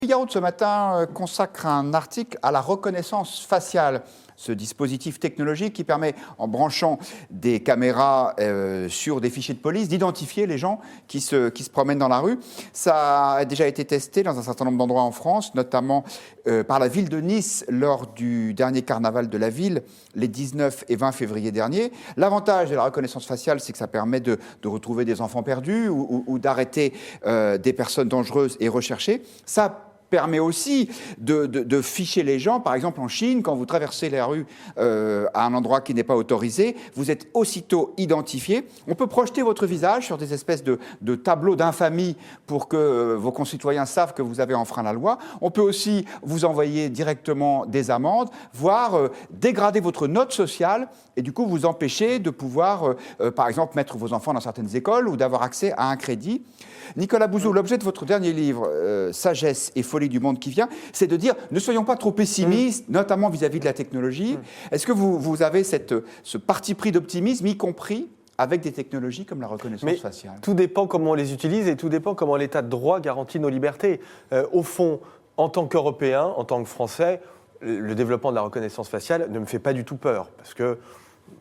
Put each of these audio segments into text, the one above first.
Figaro de ce matin consacre un article à la reconnaissance faciale. Ce dispositif technologique qui permet, en branchant des caméras sur des fichiers de police, d'identifier les gens qui se promènent dans la rue. Ça a déjà été testé dans un certain nombre d'endroits en France, notamment par la ville de Nice lors du dernier carnaval de la ville, les 19 et 20 février dernier. L'avantage de la reconnaissance faciale, c'est que ça permet de retrouver des enfants perdus ou d'arrêter des personnes dangereuses et recherchées. Ça permet aussi de ficher les gens. Par exemple, en Chine, quand vous traversez la rue à un endroit qui n'est pas autorisé, vous êtes aussitôt identifié. On peut projeter votre visage sur des espèces de tableaux d'infamie pour que vos concitoyens savent que vous avez enfreint la loi. On peut aussi vous envoyer directement des amendes, voire dégrader votre note sociale et du coup vous empêcher de pouvoir, par exemple, mettre vos enfants dans certaines écoles ou d'avoir accès à un crédit. Nicolas Bouzou, l'objet de votre dernier livre, Sagesse et folie du monde qui vient, c'est de dire ne soyons pas trop pessimistes, notamment vis-à-vis de la technologie. Est-ce que vous avez ce parti pris d'optimisme, y compris avec des technologies comme la reconnaissance faciale? Tout dépend comment on les utilise et tout dépend comment l'État de droit garantit nos libertés. Au fond, en tant qu'Européen, en tant que Français, le développement de la reconnaissance faciale ne me fait pas du tout peur parce que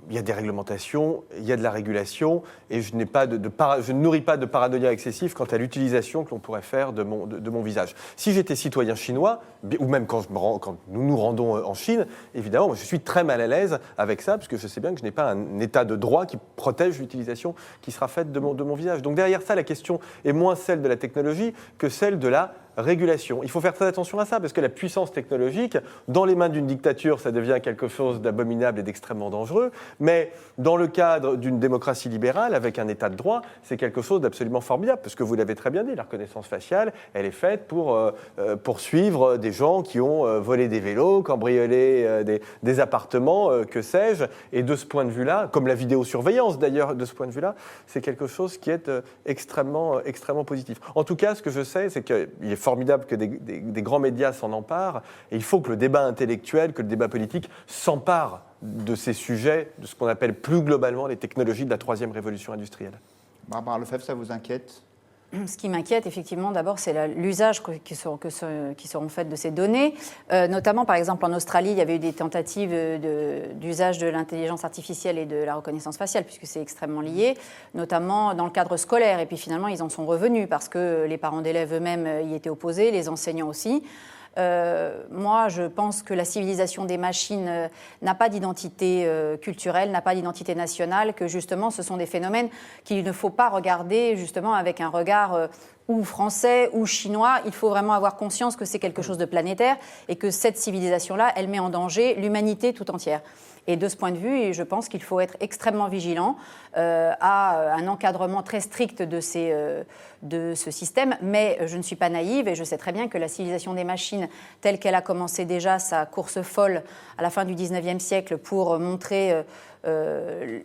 il y a des réglementations, il y a de la régulation, et je ne nourris pas de paranoïa excessive quant à l'utilisation que l'on pourrait faire de mon visage. Si j'étais citoyen chinois, ou même quand nous nous rendons en Chine, évidemment, moi, je suis très mal à l'aise avec ça, parce que je sais bien que je n'ai pas un état de droit qui protège l'utilisation qui sera faite de mon visage. Donc derrière ça, la question est moins celle de la technologie que celle de la régulation. Il faut faire très attention à ça, parce que la puissance technologique, dans les mains d'une dictature, ça devient quelque chose d'abominable et d'extrêmement dangereux, mais dans le cadre d'une démocratie libérale, avec un état de droit, c'est quelque chose d'absolument formidable, parce que vous l'avez très bien dit, la reconnaissance faciale, elle est faite pour poursuivre des gens qui ont volé des vélos, cambriolé des appartements, que sais-je, et de ce point de vue-là, comme la vidéosurveillance d'ailleurs, de ce point de vue-là, c'est quelque chose qui est extrêmement positif. En tout cas, ce que je sais, c'est qu'il est formidable que des grands médias s'en emparent, et il faut que le débat intellectuel, que le débat politique s'empare de ces sujets, de ce qu'on appelle plus globalement les technologies de la troisième révolution industrielle. Barbara Lefebvre, ça vous inquiète ? Ce qui m'inquiète, effectivement, d'abord, c'est l'usage qui seront faites de ces données. Notamment, par exemple, en Australie, il y avait eu des tentatives d'usage de l'intelligence artificielle et de la reconnaissance faciale, puisque c'est extrêmement lié, notamment dans le cadre scolaire. Et puis, finalement, ils en sont revenus parce que les parents d'élèves eux-mêmes y étaient opposés, les enseignants aussi. Moi, je pense que la civilisation des machines n'a pas d'identité culturelle, n'a pas d'identité nationale, que justement, ce sont des phénomènes qu'il ne faut pas regarder justement avec un regard ou français ou chinois. Il faut vraiment avoir conscience que c'est quelque chose de planétaire et que cette civilisation-là, elle met en danger l'humanité tout entière. Et de ce point de vue, je pense qu'il faut être extrêmement vigilant à un encadrement très strict de ce système. Mais je ne suis pas naïve et je sais très bien que la civilisation des machines, telle qu'elle a commencé déjà sa course folle à la fin du 19e siècle pour montrer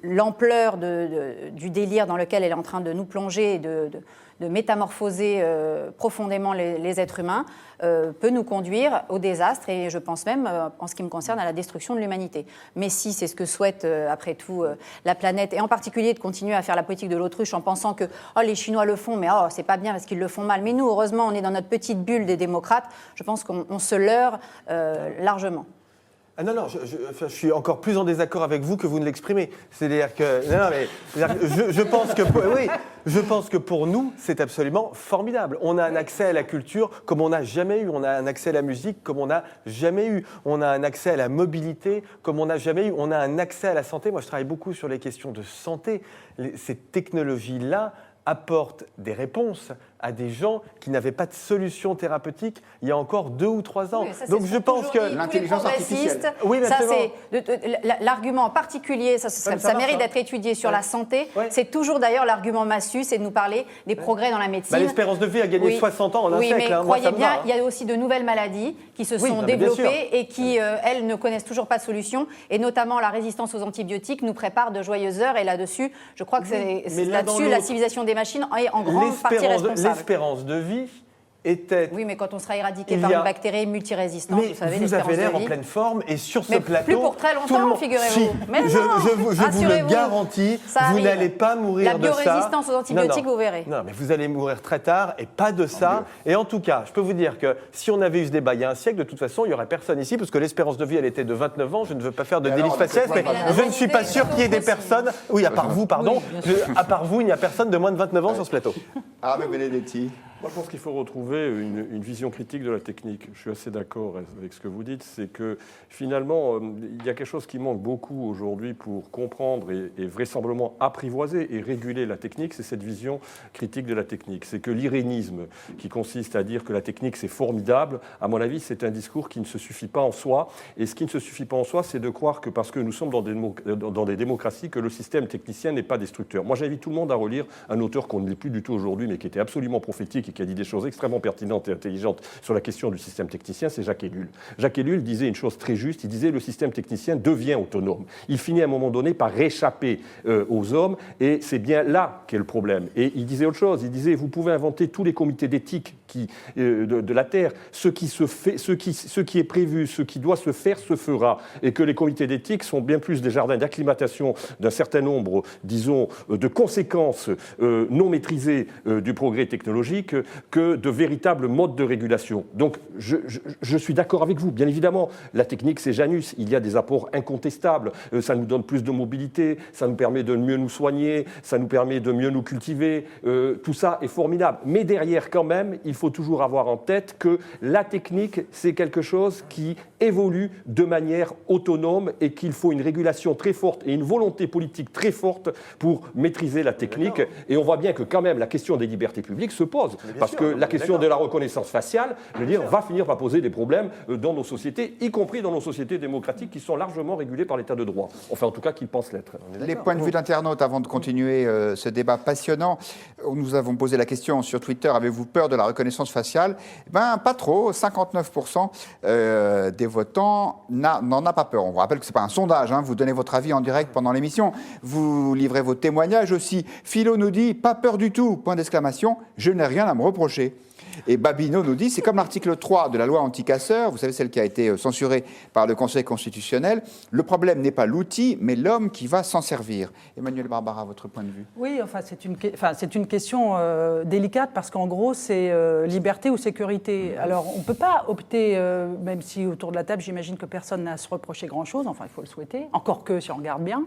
l'ampleur du délire dans lequel elle est en train de nous plonger et de métamorphoser profondément les êtres humains, peut nous conduire au désastre et je pense même, en ce qui me concerne, à la destruction de l'humanité. Mais si c'est ce que souhaite, après tout, la planète, et en particulier de continuer à faire la politique de l'autruche en pensant que les Chinois le font, mais c'est pas bien parce qu'ils le font mal. Mais nous, heureusement, on est dans notre petite bulle des démocrates. Je pense qu'on se leurre largement. Ah non, je suis encore plus en désaccord avec vous que vous ne l'exprimez. C'est-à-dire que, je pense que pour nous, c'est absolument formidable. On a un accès à la culture comme on n'a jamais eu. On a un accès à la musique comme on n'a jamais eu. On a un accès à la mobilité comme on n'a jamais eu. On a un accès à la santé. Moi, je travaille beaucoup sur les questions de santé. Ces technologies-là apportent des réponses à des gens qui n'avaient pas de solution thérapeutique il y a encore 2 ou 3 ans. Oui, donc je pense que l'intelligence artificielle. Oui, ça c'est l'argument en particulier, ça mérite d'être étudié sur la santé. Ouais. C'est toujours d'ailleurs l'argument massu, c'est de nous parler des progrès dans la médecine. L'espérance de vie a gagné 60 ans en un siècle. Oui, mais croyez bien, il y a aussi de nouvelles maladies qui se sont développées et qui, elles, ne connaissent toujours pas de solution. Et notamment la résistance aux antibiotiques nous prépare de joyeuses heures. Et là-dessus, je crois que c'est là-dessus la civilisation des machines est en grande partie responsable. L'espérance de vie était... Oui, mais quand on sera éradiqué par une bactérie multirésistante, vous savez, vous avez l'air en vie. pleine forme et sur ce mais plateau... plus pour très longtemps, figurez-vous. Si, mais non, je vous le garantis, vous n'allez pas mourir de ça. La biorésistance aux antibiotiques, vous verrez. Non, mais vous allez mourir très tard et pas de ça. Et en tout cas, je peux vous dire que si on avait eu ce débat il y a un siècle, de toute façon, il n'y aurait personne ici, parce que l'espérance de vie, elle était de 29 ans. Je ne veux pas faire de délit faciès, mais je ne suis pas sûr qu'il y ait des personnes... Oui, à part vous, pardon. À part vous, il n'y a personne de moins de 29 ans sur ce plateau. Ah, mais Benedetti. Moi, je pense qu'il faut retrouver une vision critique de la technique. Je suis assez d'accord avec ce que vous dites. C'est que finalement, il y a quelque chose qui manque beaucoup aujourd'hui pour comprendre et vraisemblablement apprivoiser et réguler la technique. C'est cette vision critique de la technique. C'est que l'irénisme, qui consiste à dire que la technique, c'est formidable, à mon avis, c'est un discours qui ne se suffit pas en soi. Et ce qui ne se suffit pas en soi, c'est de croire que parce que nous sommes dans des démocraties, que le système technicien n'est pas destructeur. Moi, j'invite tout le monde à relire un auteur qu'on ne l'est plus du tout aujourd'hui, mais qui était absolument prophétique et qui a dit des choses extrêmement pertinentes et intelligentes sur la question du système technicien, c'est Jacques Ellul. Jacques Ellul disait une chose très juste, il disait le système technicien devient autonome. Il finit à un moment donné par réchapper aux hommes, et c'est bien là qu'est le problème. Et il disait autre chose, il disait vous pouvez inventer tous les comités d'éthique de la Terre, ce qui est prévu, ce qui doit se faire, se fera, et que les comités d'éthique sont bien plus des jardins d'acclimatation d'un certain nombre, disons, de conséquences non maîtrisées du progrès technologique que de véritables modes de régulation. Donc, je suis d'accord avec vous. Bien évidemment, la technique, c'est Janus. Il y a des apports incontestables. Ça nous donne plus de mobilité, ça nous permet de mieux nous soigner, ça nous permet de mieux nous cultiver. Tout ça est formidable. Mais derrière, quand même, il faut toujours avoir en tête que la technique, c'est quelque chose qui évolue de manière autonome et qu'il faut une régulation très forte et une volonté politique très forte pour maîtriser la technique. Et on voit bien que quand même la question des libertés publiques se pose. Parce que la question de la reconnaissance faciale, je veux dire, va finir par poser des problèmes dans nos sociétés, y compris dans nos sociétés démocratiques qui sont largement régulées par l'état de droit. Enfin, en tout cas, qu'ils pensent l'être. Les points de vue d'internautes, avant de continuer ce débat passionnant, nous avons posé la question sur Twitter, avez-vous peur de la reconnaissance faciale ? Ben, pas trop, 59% des votants n'en a pas peur. On vous rappelle que ce n'est pas un sondage, hein, vous donnez votre avis en direct pendant l'émission, vous livrez vos témoignages aussi. Philo nous dit, pas peur du tout, point d'exclamation, je n'ai rien à me reprocher. Et Babino nous dit, c'est comme l'article 3 de la loi anti-casseurs, vous savez, celle qui a été censurée par le Conseil constitutionnel. Le problème n'est pas l'outil, mais l'homme qui va s'en servir. Emmanuel Barbara, votre point de vue ? Oui, enfin, c'est une question délicate parce qu'en gros, c'est liberté ou sécurité. Alors, on ne peut pas opter, même si autour de la table, j'imagine que personne n'a à se reprocher grand-chose, enfin, il faut le souhaiter, encore que si on regarde bien.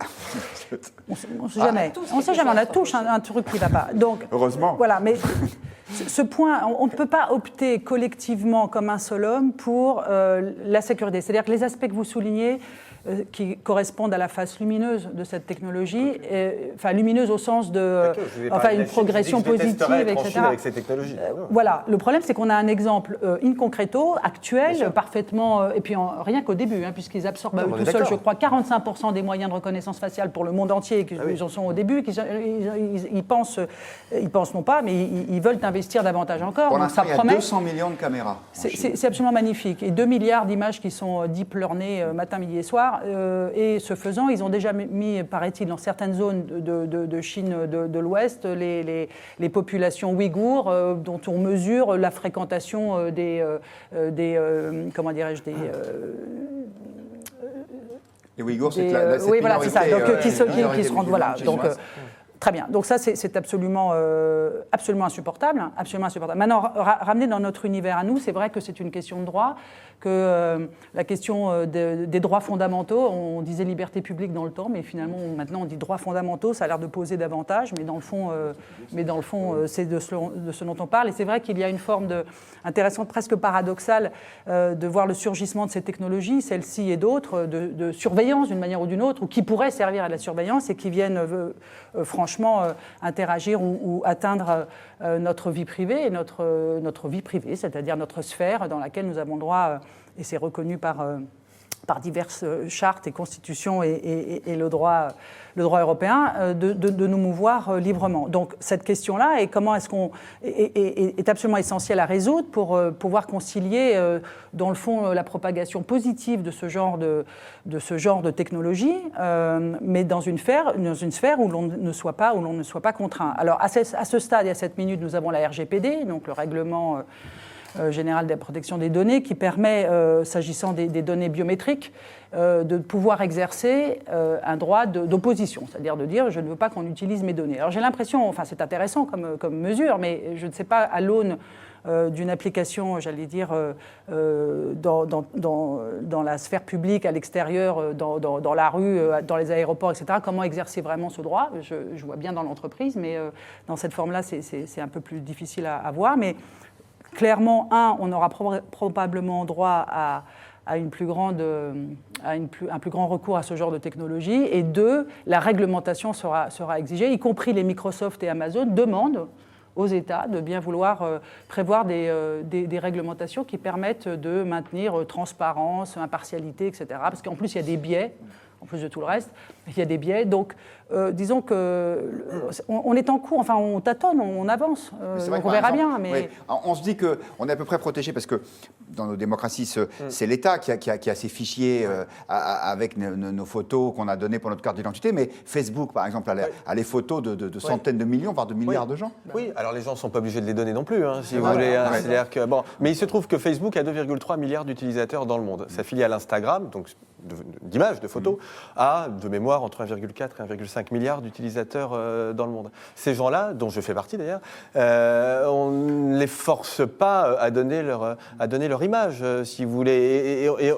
On ne sait jamais. On ne sait jamais, on a tous un truc qui ne va pas. Donc, heureusement. Voilà, mais ce point, on ne peut pas opter collectivement comme un seul homme pour la sécurité. C'est-à-dire que les aspects que vous soulignez, qui correspondent à la face lumineuse de cette technologie, enfin lumineuse au sens de une progression positive, etc. Avec ces technologies. Voilà, le problème c'est qu'on a un exemple in concreto, actuel, parfaitement, et puis rien qu'au début, hein, puisqu'ils absorbent tout seuls, je crois, 45% des moyens de reconnaissance faciale pour le monde entier, et qu'ils en sont au début, ils pensent non pas, mais ils veulent investir davantage encore. Pour l'instant, ça il y a 200 millions de caméras. C'est absolument magnifique, et 2 milliards d'images qui sont deep learnées matin, midi et soir. Et ce faisant, ils ont déjà mis, paraît-il, dans certaines zones de Chine de l'Ouest, les populations ouïghours, dont on mesure la fréquentation des comment dirais-je, des... Les Ouïghours, c'est oui, voilà, c'est ça. Donc, qui se rendent, voilà. Donc, chinoise. très bien. Donc ça, c'est absolument insupportable. Absolument insupportable. Maintenant, ramener dans notre univers à nous, c'est vrai que c'est une question de droit, que la question des droits fondamentaux, on disait liberté publique dans le temps, mais finalement, maintenant, on dit droits fondamentaux, ça a l'air de poser davantage, mais dans le fond, c'est de ce dont on parle. Et c'est vrai qu'il y a une forme intéressante, presque paradoxale, de voir le surgissement de ces technologies, celles-ci et d'autres, de surveillance d'une manière ou d'une autre, ou qui pourraient servir à la surveillance et qui viennent franchement interagir ou atteindre notre vie privée, notre vie privée, c'est-à-dire notre sphère dans laquelle nous avons droit, et c'est reconnu par par diverses chartes et constitutions et le droit européen, de nous mouvoir librement. Donc cette question-là, et comment est-ce qu'on est absolument essentielle à résoudre pour pouvoir concilier, dans le fond, la propagation positive de ce genre de technologie, mais dans une sphère où l'on ne soit pas contraint. Alors à ce stade et à cette minute, nous avons la RGPD, donc le règlement général de la protection des données, qui permet, s'agissant des données biométriques, de pouvoir exercer un droit d'opposition, c'est-à-dire de dire je ne veux pas qu'on utilise mes données. Alors j'ai l'impression, enfin c'est intéressant comme mesure, mais je ne sais pas à l'aune d'une application, j'allais dire, dans la sphère publique, à l'extérieur, dans la rue, dans les aéroports, etc., comment exercer vraiment ce droit. Je vois bien dans l'entreprise, mais dans cette forme-là, c'est un peu plus difficile à voir. Mais clairement, on aura probablement droit à un plus grand recours à ce genre de technologie. Et deux, la réglementation sera exigée, y compris les Microsoft et Amazon demandent aux États de bien vouloir prévoir des réglementations qui permettent de maintenir transparence, impartialité, etc. Parce qu'en plus, il y a des biais. En plus de tout le reste, il y a des biais. Donc, disons qu'on est en cours, enfin, on tâtonne, on avance. Donc on verra bien. Mais... Oui. On se dit qu'on est à peu près protégé parce que dans nos démocraties, c'est l'État qui a ses fichiers avec nos photos qu'on a données pour notre carte d'identité. Mais Facebook, par exemple, a les photos de centaines de millions, voire de milliards de gens. Oui, alors les gens ne sont pas obligés de les donner non plus, si vous voulez. Hein, c'est-à-dire que, mais il se trouve que Facebook a 2,3 milliards d'utilisateurs dans le monde. Sa filiale Instagram, donc d'images, de photos, a, de mémoire, entre 1,4 et 1,5 milliard d'utilisateurs dans le monde. Ces gens-là, dont je fais partie d'ailleurs, on ne les force pas à donner leur image, si vous voulez. Et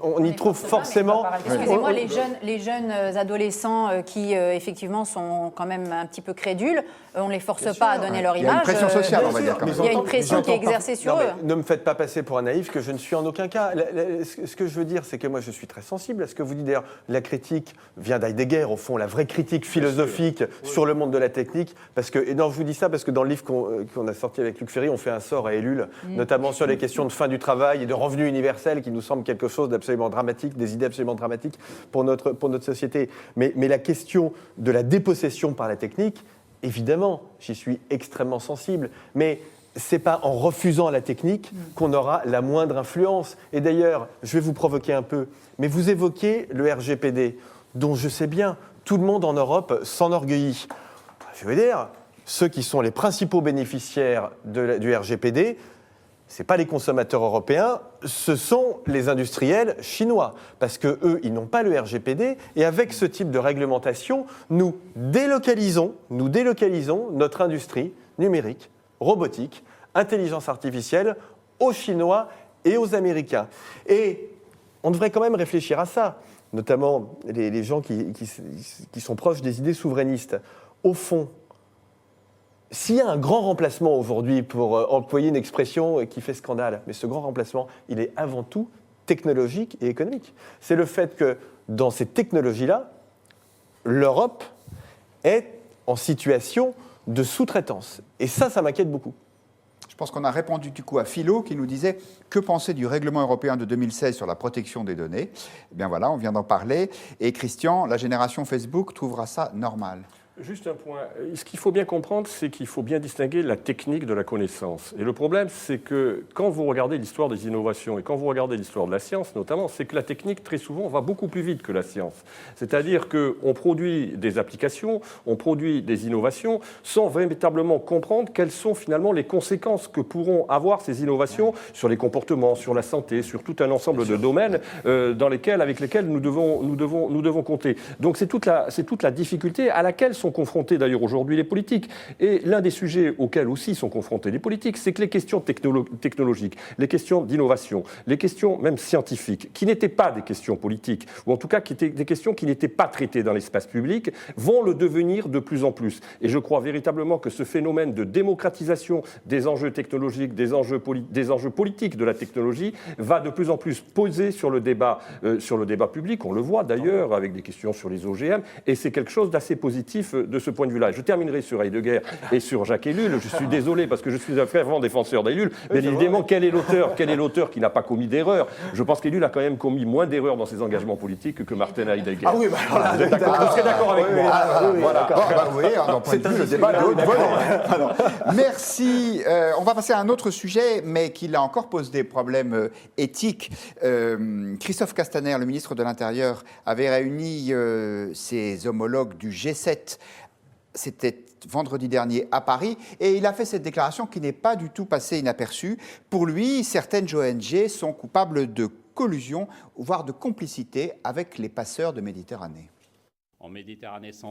on y trouve forcément... Excusez-moi, les jeunes adolescents qui, effectivement, sont quand même un petit peu crédules, on ne les force pas à donner leur image. Il y a une pression sociale, on va dire. Il y a une pression qui est exercée sur eux. Ne me faites pas passer pour un naïf, que je ne suis en aucun cas. Ce que je veux dire, c'est que moi, je suis très sensible à ce que vous dites. D'ailleurs, la critique vient d'Heidegger, au fond, la vraie critique philosophique sur le monde de la technique. Parce que, et non, je vous dis ça parce que dans le livre qu'on a sorti avec Luc Ferry, on fait un sort à Ellul, notamment sur les questions de fin du travail et de revenu universel, qui nous semble quelque chose d'absolument dramatique, des idées absolument dramatiques pour notre société. Mais la question de la dépossession par la technique, évidemment, j'y suis extrêmement sensible. Mais ce n'est pas en refusant la technique qu'on aura la moindre influence. Et d'ailleurs, je vais vous provoquer un peu, mais vous évoquez le RGPD, dont je sais bien, tout le monde en Europe s'enorgueillit. Je veux dire, ceux qui sont les principaux bénéficiaires du RGPD, ce n'est pas les consommateurs européens, ce sont les industriels chinois. Parce qu'eux, ils n'ont pas le RGPD. Et avec ce type de réglementation, nous délocalisons notre industrie numérique, robotique, intelligence artificielle aux Chinois et aux Américains. Et on devrait quand même réfléchir à ça, notamment les gens qui sont proches des idées souverainistes. Au fond, s'il y a un grand remplacement aujourd'hui, pour employer une expression qui fait scandale, mais ce grand remplacement, il est avant tout technologique et économique. C'est le fait que dans ces technologies-là, l'Europe est en situation de sous-traitance. Et ça m'inquiète beaucoup. Je pense qu'on a répondu du coup à Philo qui nous disait que penser du règlement européen de 2016 sur la protection des données. Eh bien voilà, on vient d'en parler. Et Christian, la génération Facebook trouvera ça normal. Juste un point. Ce qu'il faut bien comprendre, c'est qu'il faut bien distinguer la technique de la connaissance. Et le problème, c'est que quand vous regardez l'histoire des innovations et quand vous regardez l'histoire de la science, notamment, c'est que la technique, très souvent, va beaucoup plus vite que la science. C'est-à-dire qu'on produit des applications, on produit des innovations sans véritablement comprendre quelles sont finalement les conséquences que pourront avoir ces innovations sur les comportements, sur la santé, sur tout un ensemble de domaines avec lesquels nous devons compter. Donc c'est toute la difficulté à laquelle sont confrontés d'ailleurs aujourd'hui les politiques. Et l'un des sujets auxquels aussi sont confrontés les politiques, c'est que les questions technologiques, les questions d'innovation, les questions même scientifiques, qui n'étaient pas des questions politiques, ou en tout cas qui étaient des questions qui n'étaient pas traitées dans l'espace public, vont le devenir de plus en plus. Et je crois véritablement que ce phénomène de démocratisation des enjeux technologiques, des enjeux politiques de la technologie, va de plus en plus poser sur le débat public. On le voit d'ailleurs avec des questions sur les OGM, et c'est quelque chose d'assez positif objectif de ce point de vue-là. Je terminerai sur Heidegger et sur Jacques Ellul. Je suis désolé parce que je suis un fervent défenseur d'Ellul. Bien évidemment, quel est l'auteur qui n'a pas commis d'erreur? Je pense qu'Ellul a quand même commis moins d'erreurs dans ses engagements politiques que Martin Heidegger. Ah oui, bah alors, Vous êtes d'accord? Vous serez d'accord avec moi? Voilà. Oui, d'un point de vue, le débat de haute volée. Merci. On va passer à un autre sujet, mais qui là encore pose des problèmes éthiques. Christophe Castaner, le ministre de l'Intérieur, avait réuni ses homologues du G7. C'était vendredi dernier à Paris, et il a fait cette déclaration qui n'est pas du tout passée inaperçue. Pour lui, certaines ONG sont coupables de collusion, voire de complicité avec les passeurs de Méditerranée. En Méditerranée